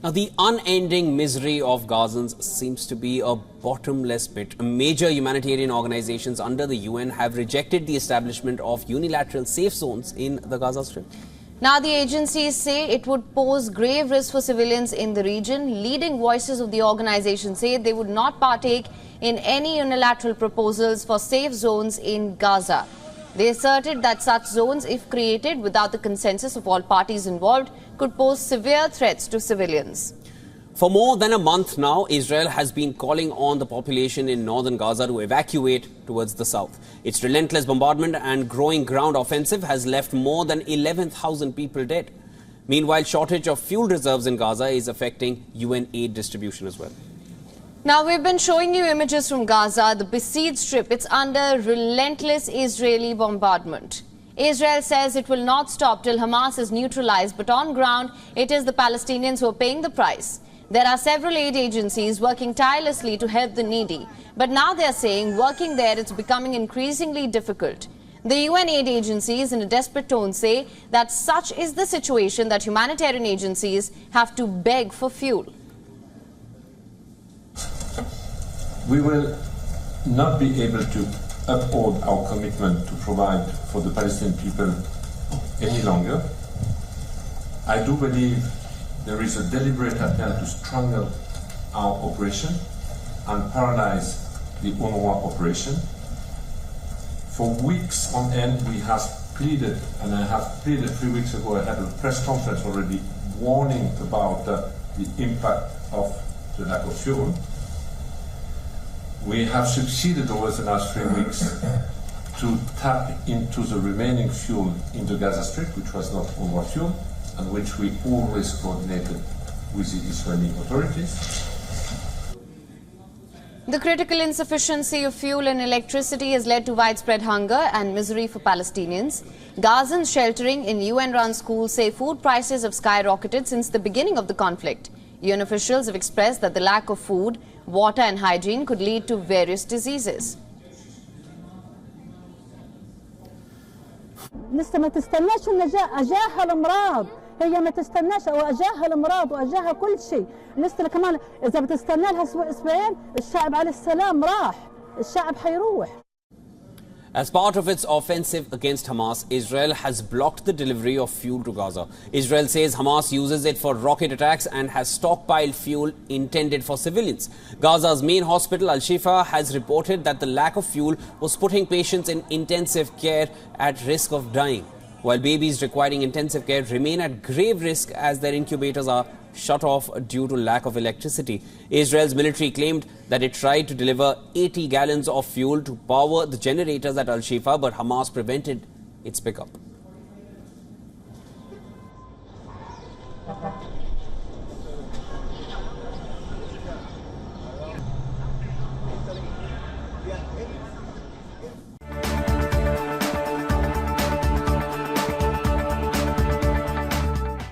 Now, the unending misery of Gazans seems to be a bottomless pit. Major humanitarian organizations under the UN have rejected the establishment of unilateral safe zones in the Gaza Strip. Now, the agencies say it would pose grave risk for civilians in the region. Leading voices of the organization say they would not partake in any unilateral proposals for safe zones in Gaza. They asserted that such zones, if created without the consensus of all parties involved, could pose severe threats to civilians. For more than a month now, Israel has been calling on the population in northern Gaza to evacuate towards the south. Its relentless bombardment and growing ground offensive has left more than 11,000 people dead. Meanwhile, shortage of fuel reserves in Gaza is affecting UN aid distribution as well. Now, we've been showing you images from Gaza, the besieged strip. It's under relentless Israeli bombardment. Israel says it will not stop till Hamas is neutralized, but on ground, it is the Palestinians who are paying the price. There are several aid agencies working tirelessly to help the needy, but now they are saying working there it's becoming increasingly difficult. The UN aid agencies in a desperate tone say that such is the situation that humanitarian agencies have to beg for fuel. We will not be able to uphold our commitment to provide for the Palestinian people any longer. I do believe there is a deliberate attempt to strangle our operation and paralyze the UNRWA operation. For weeks on end, we have pleaded, and I have pleaded 3 weeks ago, I had a press conference already warning about the impact of the lack of fuel. We have succeeded over the last 3 weeks to tap into the remaining fuel in the Gaza Strip, which was not UNRWA fuel, and which we always coordinated with the Israeli authorities. The critical insufficiency of fuel and electricity has led to widespread hunger and misery for Palestinians. Gazans sheltering in UN-run schools say food prices have skyrocketed since the beginning of the conflict. UN officials have expressed that the lack of food, water and hygiene could lead to various diseases. لسه ما تستناش ان اجاها الامراض، هي ما تستناش او اجاها الامراض واجاها كل شيء، لسه كمان اذا بتستنى لها اسبوع اسبوعين الشعب على السلام راح، الشعب حيروح. As part of its offensive against Hamas, Israel has blocked the delivery of fuel to Gaza. Israel says Hamas uses it for rocket attacks and has stockpiled fuel intended for civilians. Gaza's main hospital, Al-Shifa, has reported that the lack of fuel was putting patients in intensive care at risk of dying, while babies requiring intensive care remain at grave risk as their incubators are shut off due to lack of electricity. Israel's military claimed that it tried to deliver 80 gallons of fuel to power the generators at Al-Shifa, but Hamas prevented its pickup.